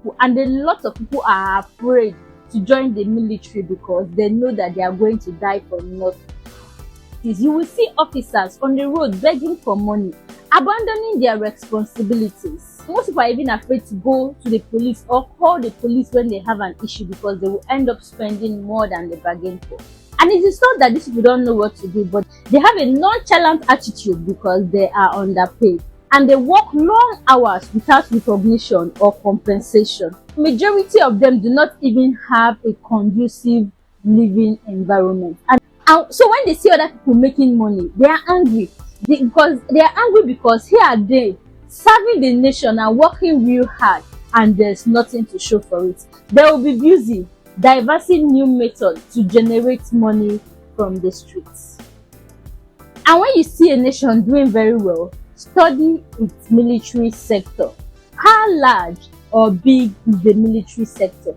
people, and a lot of people are afraid to join the military because they know that they are going to die for nothing. You will see officers on the road begging for money, abandoning their responsibilities. Most people are even afraid to go to the police or call the police when they have an issue because they will end up spending more than they bargained for. And it is not that these people don't know what to do, but they have a nonchalant attitude because they are underpaid. And they work long hours without recognition or compensation. Majority of them do not even have a conducive living environment. And so when they see other people making money, they are angry. They are angry because here are they serving the nation and working real hard, and there's nothing to show for it. They will be busy devising new methods to generate money from the streets. And when you see a nation doing very well, study its military sector. How large or big is the military sector?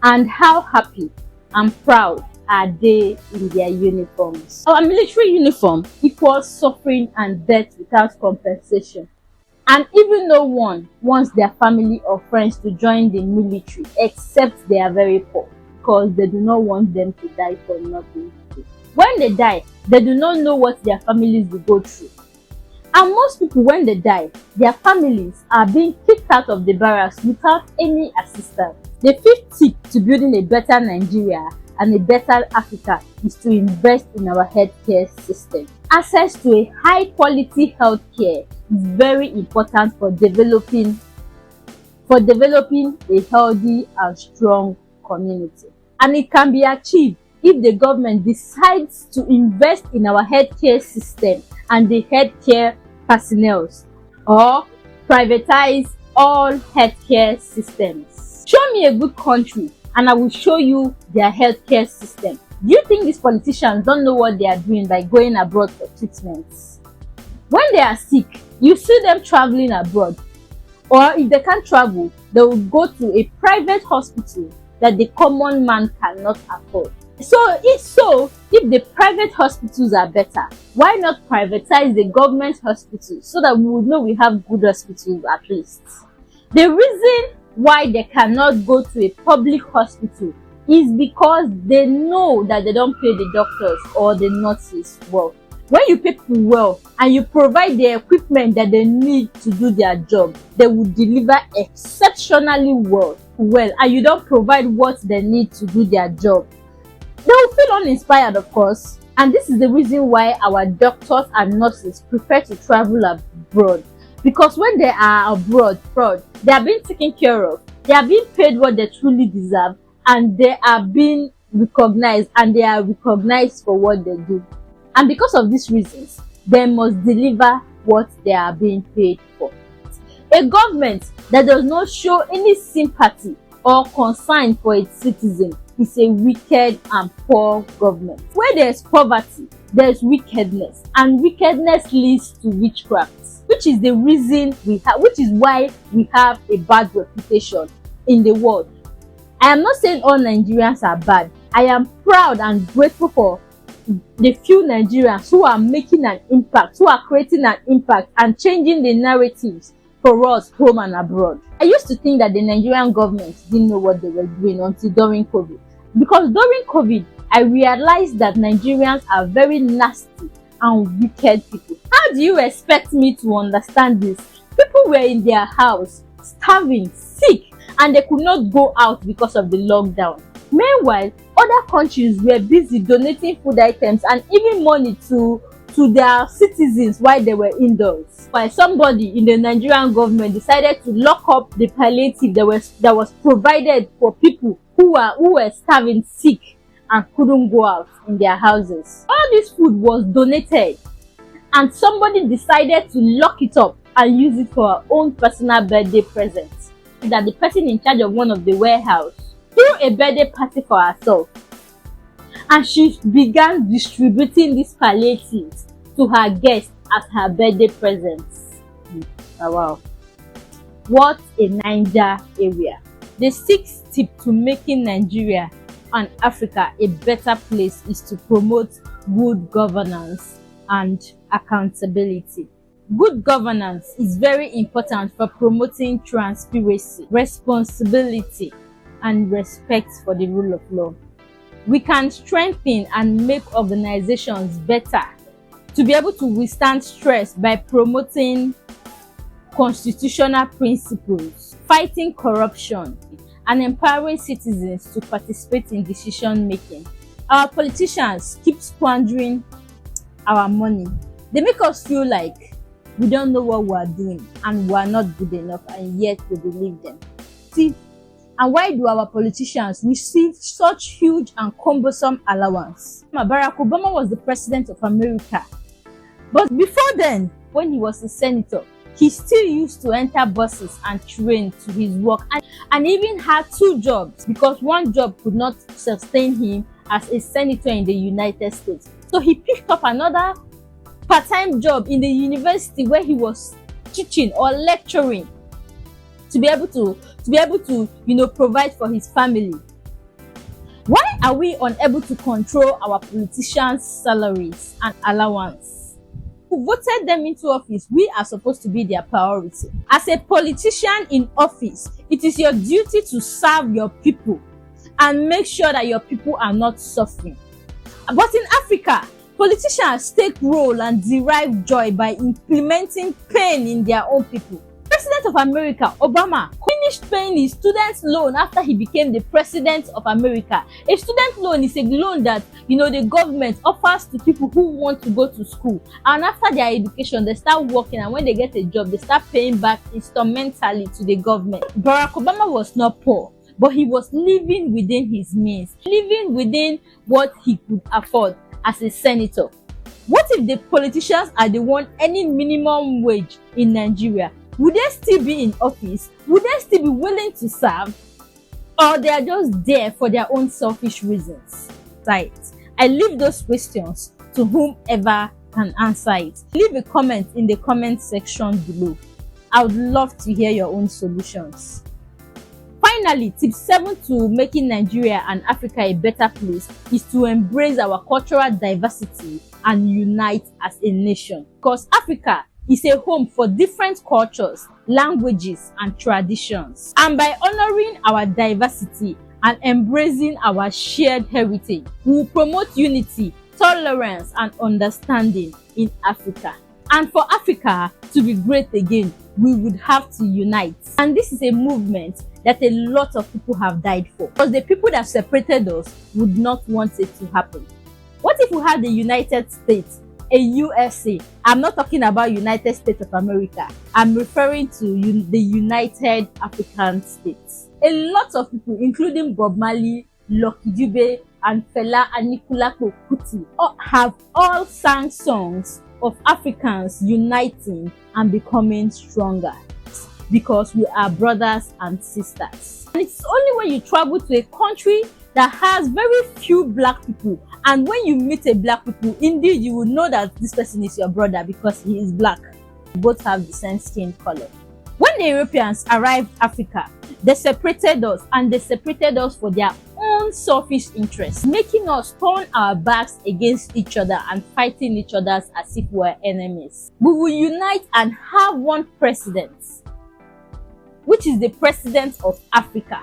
And how happy and proud are they in their uniforms? Our military uniform equals suffering and death without compensation. And even no one wants their family or friends to join the military except they are very poor, because they do not want them to die for nothing. When they die, they do not know what their families will go through. And most people, when they die, their families are being kicked out of the barracks without any assistance. The fifth tip to building a better Nigeria and a better Africa is to invest in our healthcare system. Access to a high quality healthcare is very important for developing a healthy and strong community. And it can be achieved if the government decides to invest in our healthcare system and the healthcare personnel, or privatize all healthcare systems. Show me a good country and I will show you their healthcare system. Do you think these politicians don't know what they are doing by going abroad for treatments? When they are sick, you see them traveling abroad. Or if they can't travel, they will go to a private hospital that the common man cannot afford. So if the private hospitals are better, why not privatize the government hospitals so that we would know we have good hospitals at least? The reason why they cannot go to a public hospital is because they know that they don't pay the doctors or the nurses well. When you pay people well and you provide the equipment that they need to do their job, they will deliver exceptionally well, and you don't provide what they need to do their job, they will feel uninspired, of course. And this is the reason why our doctors and nurses prefer to travel abroad. Because when they are abroad, they are being taken care of, they are being paid what they truly deserve, and they are being recognized, and they are recognized for what they do. And because of these reasons, they must deliver what they are being paid for. A government that does not show any sympathy or concern for its citizens is a wicked and poor government. Where there is poverty, there is wickedness, and wickedness leads to witchcraft, which is why we have a bad reputation in the world. I am not saying all Nigerians are bad. I am proud and grateful for the few Nigerians who are making an impact, who are creating an impact and changing the narratives for us home and abroad. I used to think that the Nigerian government didn't know what they were doing until during COVID. Because during COVID, I realized that Nigerians are very nasty and wicked people. How do you expect me to understand this? People were in their house, starving, sick, and they could not go out because of the lockdown. Meanwhile, other countries were busy donating food items and even money to their citizens while they were indoors. While somebody in the Nigerian government decided to lock up the palliative that was provided for people who were starving, sick, and couldn't go out in their houses. All this food was donated, and somebody decided to lock it up and use it for her own personal birthday present. That the person in charge of one of the warehouse threw a birthday party for herself, and she began distributing these palliatives to her guests as her birthday presents. Oh, wow. What a Niger area. The sixth tip to making Nigeria and Africa a better place is to promote good governance and accountability. Good governance is very important for promoting transparency, responsibility, and respect for the rule of law. We can strengthen and make organizations better to be able to withstand stress by promoting constitutional principles, fighting corruption, and empowering citizens to participate in decision making. Our politicians keep squandering our money. They make us feel like we don't know what we are doing and we are not good enough, and yet we believe them. See, and why do our politicians receive such huge and cumbersome allowance? Barack Obama was the president of America. But before then, when he was a senator, he still used to enter buses and train to his work, and even had 2 jobs because one job could not sustain him as a senator in the United States. So he picked up another part-time job in the university where he was teaching or lecturing to be able to provide for his family. Why are we unable to control our politicians' salaries and allowance? Who voted them into office? We are supposed to be their priority. As a politician in office, it is your duty to serve your people and make sure that your people are not suffering. But in Africa, politicians take role and derive joy by implementing pain in their own people. President of America, Obama, finished paying his student loan after he became the president of America. A student loan is a loan that the government offers to people who want to go to school, and after their education they start working, and when they get a job they start paying back instrumentally to the government. Barack Obama was not poor, but he was living within his means, living within what he could afford as a senator. What if the politicians are the one earning minimum wage in Nigeria? Would they still be in office? Would they still be willing to serve? Or they are just there for their own selfish reasons? Right. I leave those questions to whomever can answer it. Leave a comment in the comment section below. I would love to hear your own solutions. Finally, tip 7 to making Nigeria and Africa a better place is to embrace our cultural diversity and unite as a nation. Because Africa is a home for different cultures, languages, and traditions. And by honoring our diversity and embracing our shared heritage, we will promote unity, tolerance, and understanding in Africa. And for Africa to be great again, we would have to unite. And this is a movement that a lot of people have died for, because the people that separated us would not want it to happen. What if we had the United States, a USA? I'm not talking about United States of America. I'm referring to the United African States. A lot of people, including Bob Marley, Lucky Dube, and Fela Anikulapo Kuti, have all sang songs of Africans uniting and becoming stronger, because we are brothers and sisters. And it's only when you travel to a country that has very few black people, and when you meet a black people, indeed you will know that this person is your brother because he is black. We both have the same skin color. When the Europeans arrived in Africa, they separated us, and they separated us for their own selfish interests, making us turn our backs against each other and fighting each other as if we were enemies. We will unite and have one president, which is the president of Africa,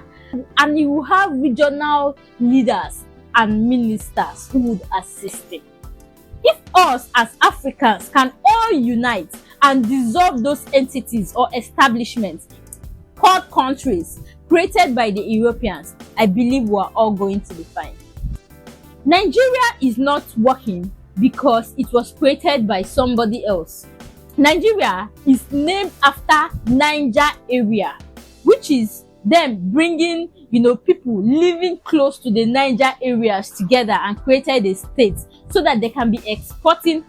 and you will have regional leaders and ministers who would assist him. If us as Africans can all unite and dissolve those entities or establishments called countries created by the Europeans, I believe we are all going to be fine. Nigeria is not working because it was created by somebody else. Nigeria is named after Niger area, which is them bringing people living close to the Niger areas together and created a state so that they can be exporting,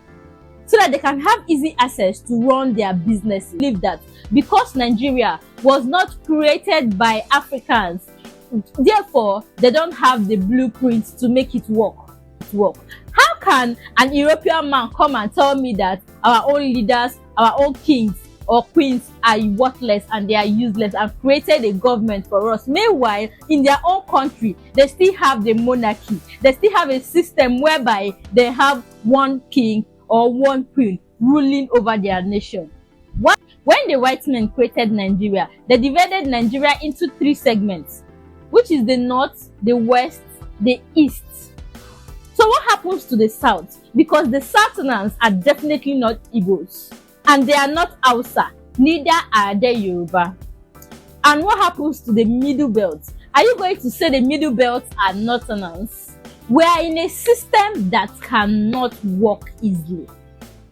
so that they can have easy access to run their business. I believe that because Nigeria was not created by Africans, therefore they don't have the blueprint to make it work. How can an European man come and tell me that our own leaders, our own kings or queens are worthless and they are useless and created a government for us? Meanwhile, in their own country, they still have the monarchy. They still have a system whereby they have one king or one queen ruling over their nation. When the white men created Nigeria, they divided Nigeria into 3 segments, which is the north, the west, the east. So what happens to the south? Because the Southerners are definitely not Igbos, and they are not Hausa, neither are they Yoruba. And what happens to the middle belt? Are you going to say the middle belt are Northerners? We are in a system that cannot work easily.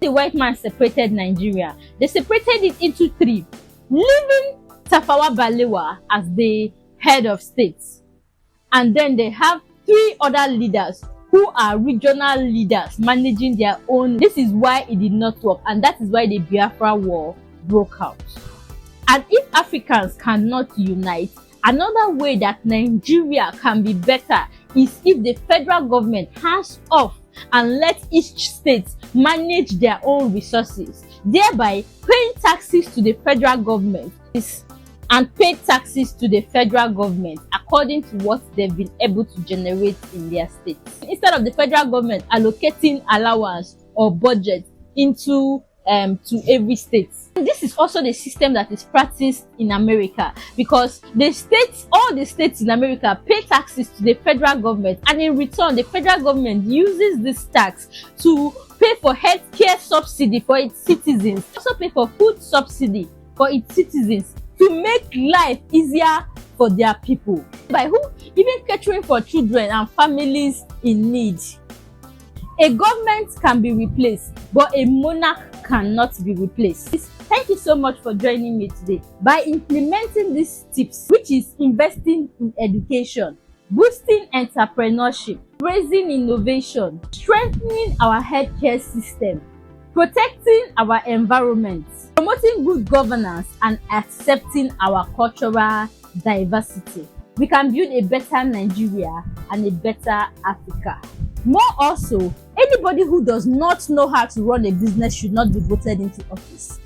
The white man separated Nigeria. They separated it into 3, leaving Tafawa Balewa as the head of state. And then they have 3 other leaders who are regional leaders managing their own. This is why it did not work, and that is why the Biafra War broke out. And if Africans cannot unite, another way that Nigeria can be better is if the federal government hands off and let each state manage their own resources, thereby paying taxes to the federal government and pay taxes to the federal government according to what they've been able to generate in their states. Instead of the federal government allocating allowance or budget into to every state. And this is also the system that is practiced in America, because all the states in America pay taxes to the federal government, and in return the federal government uses this tax to pay for healthcare subsidy for its citizens, also pay for food subsidy for its citizens, to make life easier for their people, by even catering for children and families in need. A government can be replaced, but a monarch cannot be replaced. Thank you so much for joining me today. By implementing these tips, which is investing in education, boosting entrepreneurship, raising innovation, strengthening our healthcare system, protecting our environment, promoting good governance, and accepting our cultural diversity, we can build a better Nigeria and a better Africa. More also, anybody who does not know how to run a business should not be voted into office,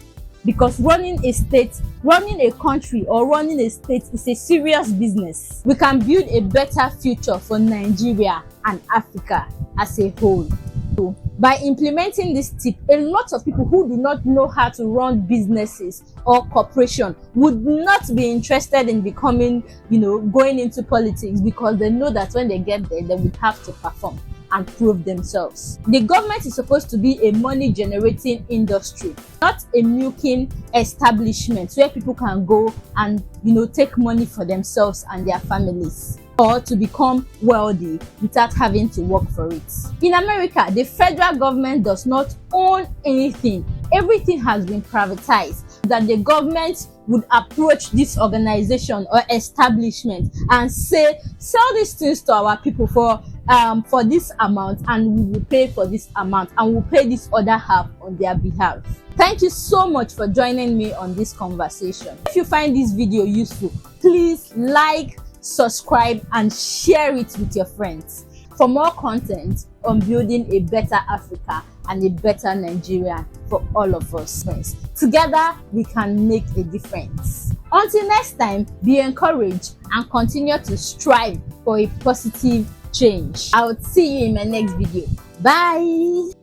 because running a state, running a country, or running a state is a serious business. We can build a better future for Nigeria and Africa as a whole. So, by implementing this tip, a lot of people who do not know how to run businesses or corporation would not be interested in becoming, going into politics, because they know that when they get there, they would have to perform and prove themselves. The government is supposed to be a money generating industry, not a milking establishment where people can go and take money for themselves and their families, or to become wealthy without having to work for it. In America, the federal government does not own anything. Everything has been privatized. That the government would approach this organization or establishment and say, sell these things to our people for this amount, and we will pay for this amount, and we'll pay this other half on their behalf. Thank you so much for joining me on this conversation. If you find this video useful, please like, subscribe, and share it with your friends for more content on building a better Africa and a better Nigeria for all of us. Together, we can make a difference. Until next time, be encouraged and continue to strive for a positive change. I will see you in my next video. Bye.